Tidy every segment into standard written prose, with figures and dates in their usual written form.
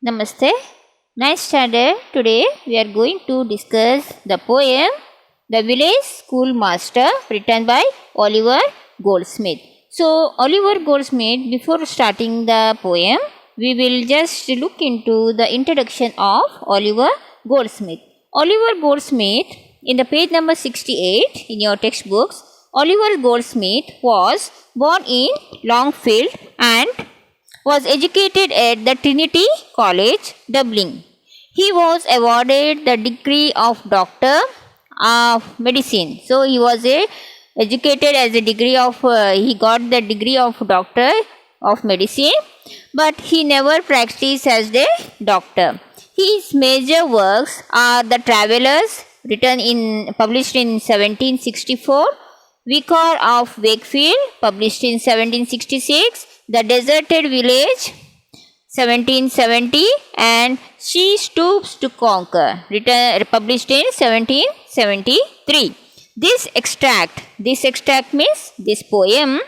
Namaste. Nice standard. Today we are going to discuss the poem The Village Schoolmaster written by Oliver Goldsmith. So, Oliver Goldsmith, before starting the poem, we will just look into the introduction of Oliver Goldsmith. Oliver Goldsmith, in the page number 68 in your textbooks, Oliver Goldsmith was born in Longfield and was educated at the Trinity College, Dublin. He was awarded the degree of Doctor of Medicine. So he was educated as a degree of he got the degree of Doctor of Medicine, but he never practiced as a doctor. His major works are The Travellers, published in 1764, Vicar of Wakefield, published in 1766, The Deserted Village, 1770, and She Stoops to Conquer, published in 1773. This extract means this poem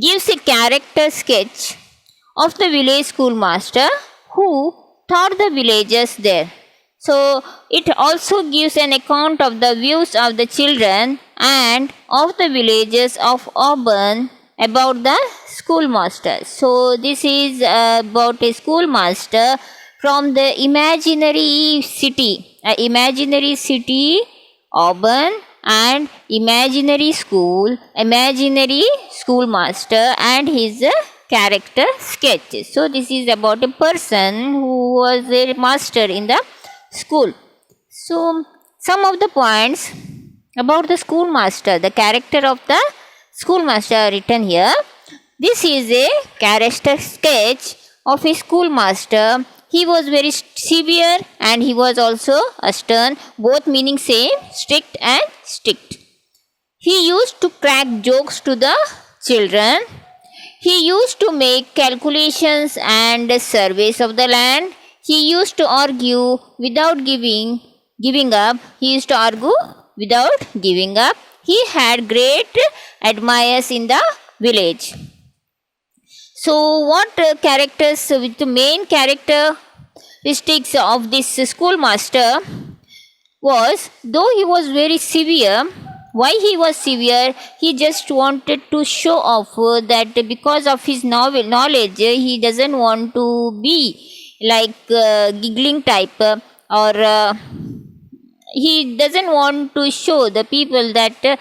gives a character sketch of the village schoolmaster who taught the villagers there. So, it also gives an account of the views of the children and of the villagers of Auburn about the schoolmaster. So, this is about a schoolmaster from the imaginary city, Auburn, and imaginary schoolmaster and his character sketches. So, this is about a person who was a master in the school. So, some of the points about the schoolmaster, the character of the schoolmaster are written here. This is a character sketch of a schoolmaster. He was very severe and he was also a stern, both meaning same, strict and strict. He used to crack jokes to the children. He used to make calculations and surveys of the land. He used to argue without giving up. He used to argue without giving up. He had great admirers in the village. So, what characters with the main characteristics of this schoolmaster was, though he was very severe, why he was severe? He just wanted to show off that because of his knowledge, he doesn't want to be like giggling type or he doesn't want to show the people that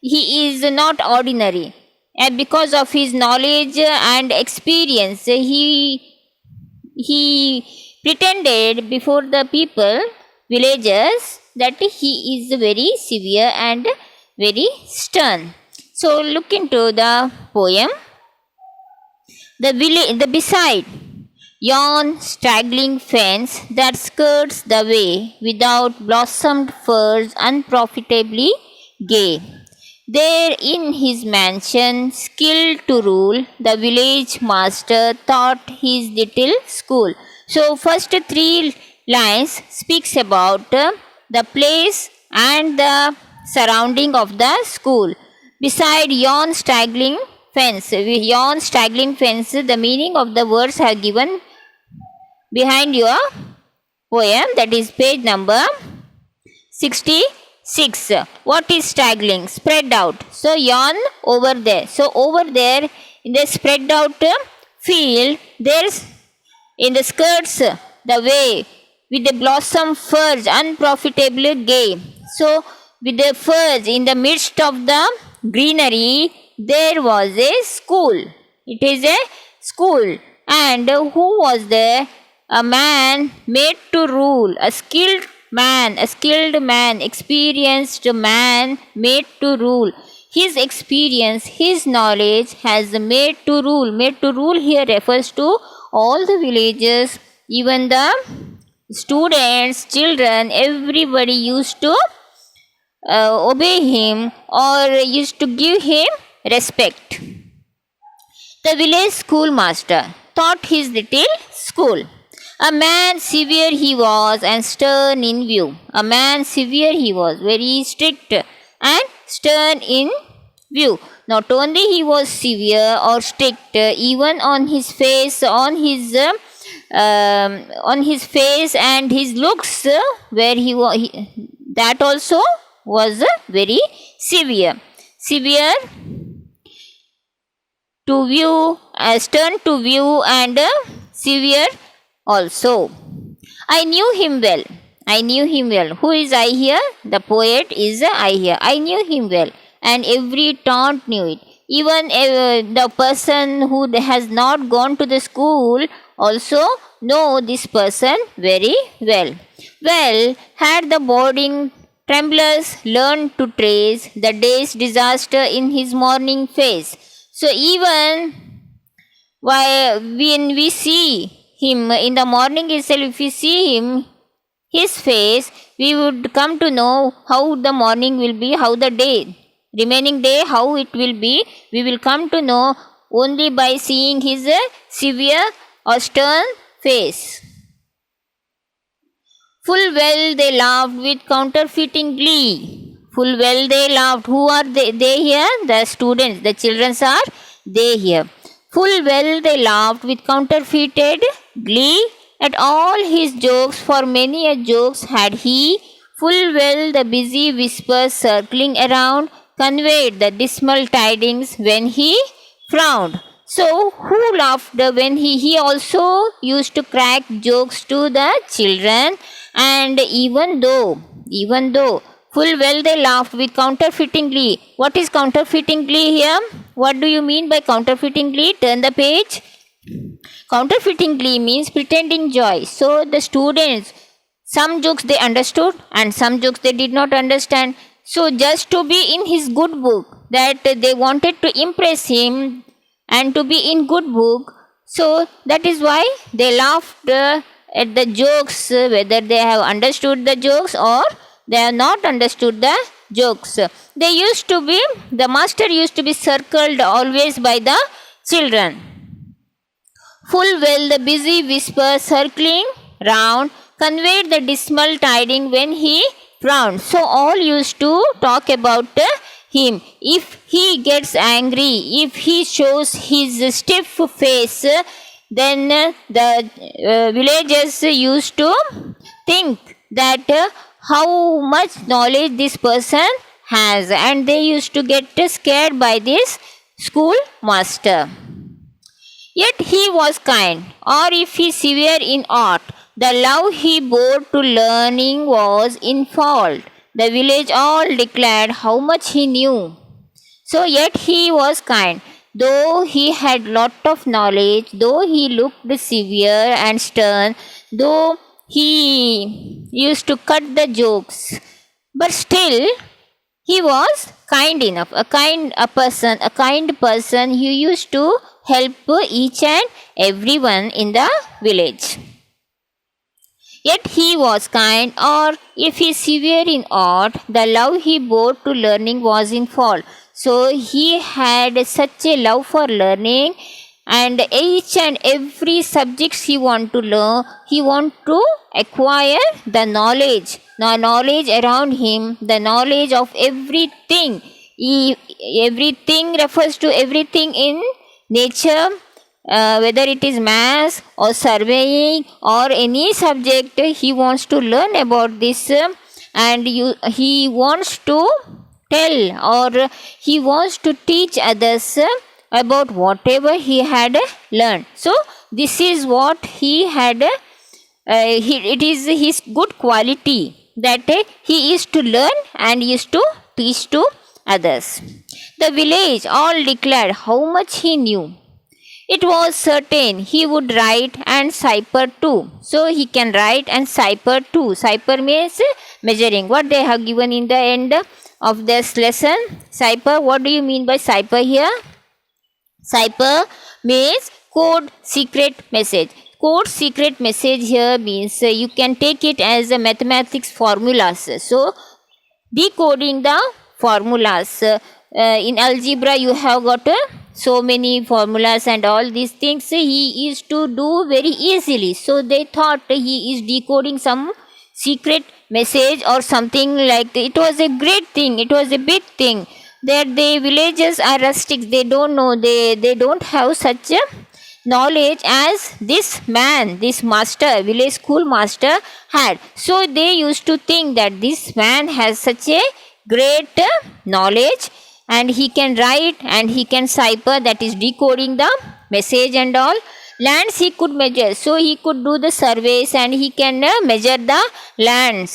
he is not ordinary. And because of his knowledge and experience, he pretended before the people, villagers, that he is very severe and very stern. So look into the poem. The beside yon straggling fence that skirts the way without blossomed firs unprofitably gay. There in his mansion, skilled to rule, the village master taught his little school. So first three lines speaks about the place and the surrounding of the school. Beside yon straggling fence, the meaning of the words are given behind your poem, that is page number 66. What is straggling? Spread out. So, yon over there. So, over there in the spread out field, there's in the skirts the way with the blossom firs unprofitably gay. So, with the firs in the midst of the greenery, there was a school. It is a school. And who was there? A man made to rule, a skilled man, experienced man made to rule. His experience, his knowledge has made to rule. Made to rule here refers to all the villagers, even the students, children, everybody used to obey him or used to give him respect. The village schoolmaster taught his little school. A man severe he was and stern in view. A man severe he was, very strict and stern in view. Not only he was severe or strict, even on his face, on his on his face and his looks, where that also was very severe. Severe to view, stern to view, and severe also. I knew him well. I knew him well. Who is I here? The poet is I here. I knew him well, and every taunt knew it. Even the person who has not gone to the school also know this person very well. Well, had the boarding tremblers learned to trace the day's disaster in his morning face. So even when we see him in the morning itself, if we see him, his face, we would come to know how the morning will be, how the day, remaining day, how it will be. We will come to know only by seeing his severe or stern face. Full well they laughed with counterfeiting glee. Full well they laughed. Who are they here? The students, the children are they here. Full well they laughed with counterfeited glee at all his jokes, for many a jokes had he. Full well the busy whispers circling around conveyed the dismal tidings when he frowned. So who laughed when he also used to crack jokes to the children, and even though full well they laughed with counterfeiting glee. What is counterfeiting glee here? What do you mean by counterfeiting glee? Turn the page. Counterfeiting glee means pretending joy. So the students, some jokes they understood and some jokes they did not understand. So just to be in his good book, that they wanted to impress him and to be in good book. So that is why they laughed at the jokes, whether they have understood the jokes or they have not understood the jokes. The master used to be circled always by the children. Full well the busy whisper circling round conveyed the dismal tiding when he frowned. So all used to talk about him. If he gets angry, if he shows his stiff face, then the villagers used to think that how much knowledge this person has, and they used to get scared by this schoolmaster. Yet he was kind, or if he severe in aught, the love he bore to learning was in fault. The village all declared how much he knew. So yet he was kind, though he had lot of knowledge, though he looked severe and stern, though he used to cut the jokes, but still he was kind enough, a kind person who used to help each and everyone in the village. Yet he was kind, or if he severe in aught, the love he bore to learning was in fault. So he had such a love for learning, and each and every subjects he want to learn, he want to acquire the knowledge around him, the knowledge of everything. Everything refers to everything in nature, whether it is maths or surveying or any subject, he wants to learn about this, and he wants to tell, or he wants to teach others about whatever he had learned. So this is what he had, it is his good quality that he is to learn and is to teach to others. The village all declared how much he knew. It was certain he would write and cipher too. So he can write and cipher too. Cipher means measuring. What they have given in the end of this lesson. Cipher, what do you mean by cipher here? Cipher means code secret message. Code secret message here means you can take it as a mathematics formulas. So decoding the formulas. In algebra you have got so many formulas and all these things he is to do very easily. So they thought he is decoding some secret message or something like that. It was a great thing. It was a big thing. That the villages are rustics. They don't know. They don't have such a knowledge as this man, this master, village school master had. So they used to think that this man has such a great knowledge, and he can write and he can cipher, that is decoding the message and all. Lands he could measure, so he could do the surveys and he can measure the lands.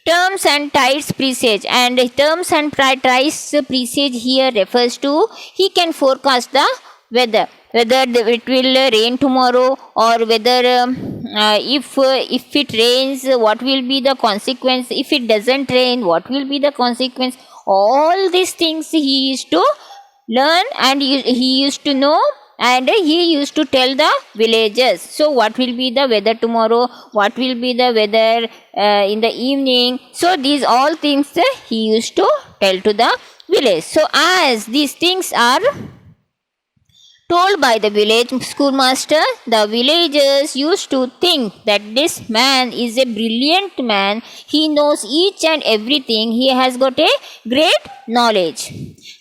Terms and tides presage, and terms and tides presage here refers to he can forecast the weather, whether it will rain tomorrow, or whether if it rains, what will be the consequence, if it doesn't rain, what will be the consequence. All these things he used to learn, and he used to know, and he used to tell the villagers. So what will be the weather tomorrow, what will be the weather in the evening. So these all things he used to tell to the village. So as these things are told by the village schoolmaster, the villagers used to think that this man is a brilliant man. He knows each and everything. He has got a great knowledge.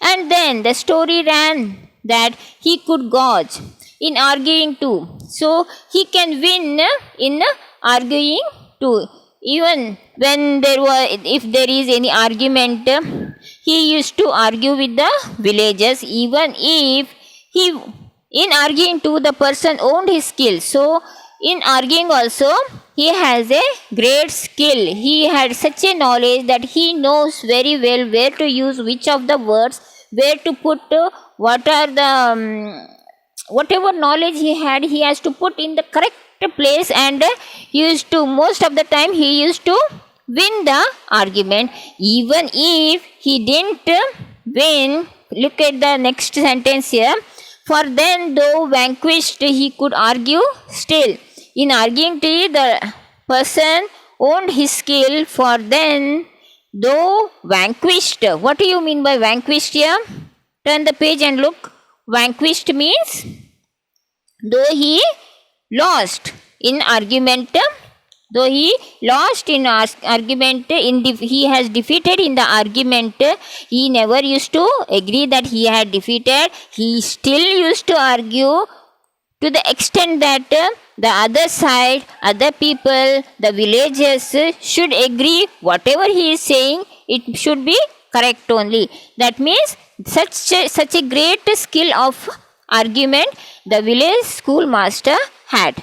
And then the story ran that he could gauge in arguing too. So he can win in arguing too. Even when if there is any argument, he used to argue with the villagers, even if he in arguing too the person owned his skill. So in arguing also he has a great skill. He had such a knowledge that he knows very well where to use which of the words, where to put what are the whatever knowledge he had, he has to put in the correct place, and used to most of the time he used to win the argument. Even if he didn't win, look at the next sentence here. For then, though vanquished, he could argue still. In arguing to the person owned his skill. For then, though vanquished. What do you mean by vanquished here? Turn the page and look. Vanquished means though he lost in argument, though he lost in argument, he has defeated in the argument, he never used to agree that he had defeated. He still used to argue to the extent that the other side, other people, the villagers should agree whatever he is saying, it should be correct only. That means such a great skill of argument the village schoolmaster had.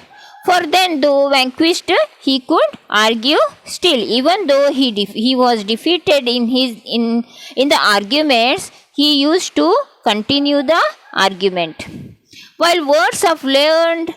For then, though vanquished, he could argue still. Even though he was defeated in the arguments, he used to continue the argument. While words of learned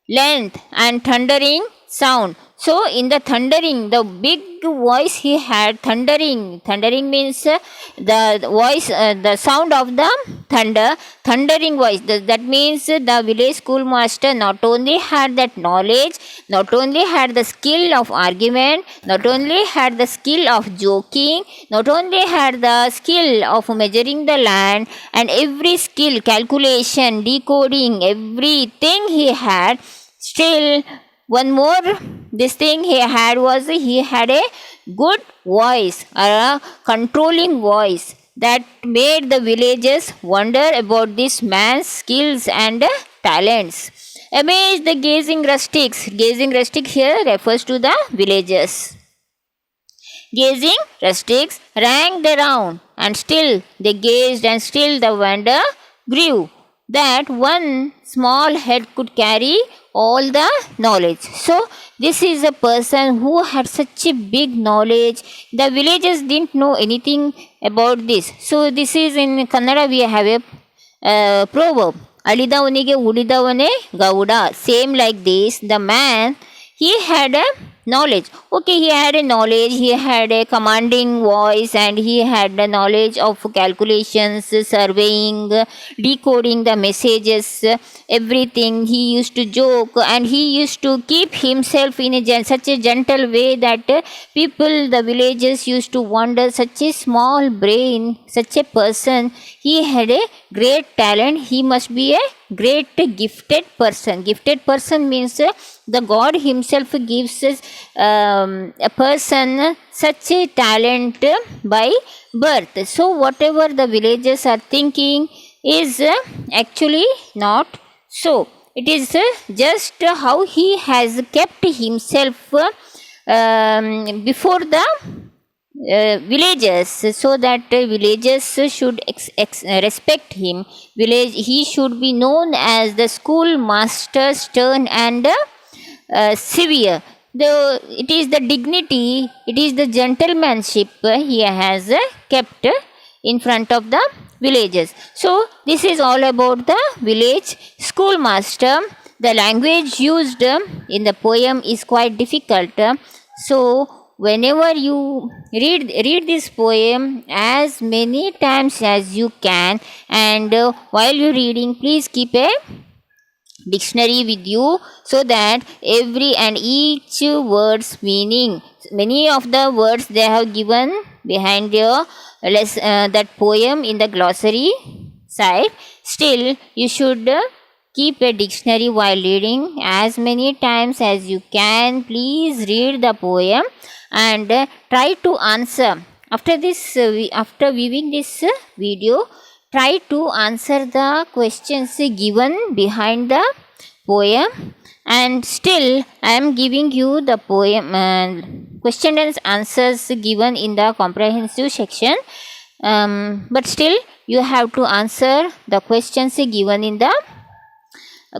length and thundering sound. So in the thundering, the big voice he had, thundering means the voice, the sound of the thunder, thundering voice. That means the village schoolmaster not only had that knowledge, not only had the skill of argument, not only had the skill of joking, not only had the skill of measuring the land, and every skill, calculation, decoding, everything he had, still one more this thing he had was he had a good voice, a controlling voice that made the villagers wonder about this man's skills and talents. Amazed the gazing rustics. Gazing rustic here refers to the villagers. Gazing rustics ranked around, and still they gazed, and still the wonder grew that one small head could carry all the knowledge. So this is a person who had such a big knowledge. The villagers didn't know anything about this. So this is in Kannada we have a proverb. Alidavaniಗೆ ಉಳಿದವನೇ Gowda. Same like this, the man, he had a knowledge. Okay, he had a knowledge, he had a commanding voice, and he had the knowledge of calculations, surveying, decoding the messages, everything. He used to joke, and he used to keep himself in such a gentle way that people, the villagers used to wonder, such a small brain, such a person, he had a great talent, he must be a great gifted person. Gifted person means the God himself gives a person such a talent by birth. So whatever the villagers are thinking is actually not so. it is just how he has kept himself before the villagers, so that villagers should respect him. He should be known as the schoolmaster, stern and severe. It is the dignity, it is the gentlemanship he has kept in front of the villagers. So this is all about the village schoolmaster. The language used in the poem is quite difficult. So whenever you read this poem as many times as you can, and while you're reading, please keep a dictionary with you, so that every and each word's meaning, many of the words they have given behind your that poem in the glossary side, still you should keep a dictionary while reading as many times as you can. Please read the poem and try to answer. After this after viewing this video, try to answer the questions given behind the poem. And still I am giving you the poem question and answers given in the comprehensive section, but still you have to answer the questions given in the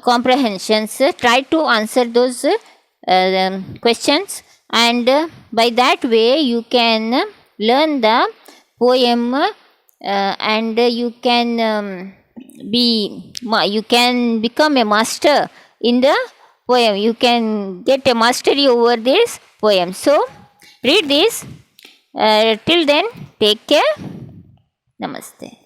comprehensions. Try to answer those questions, and by that way you can learn the poem, and you can you can become a master in the poem. You can get a mastery over this poem. So read this. Till then, take care. Namaste.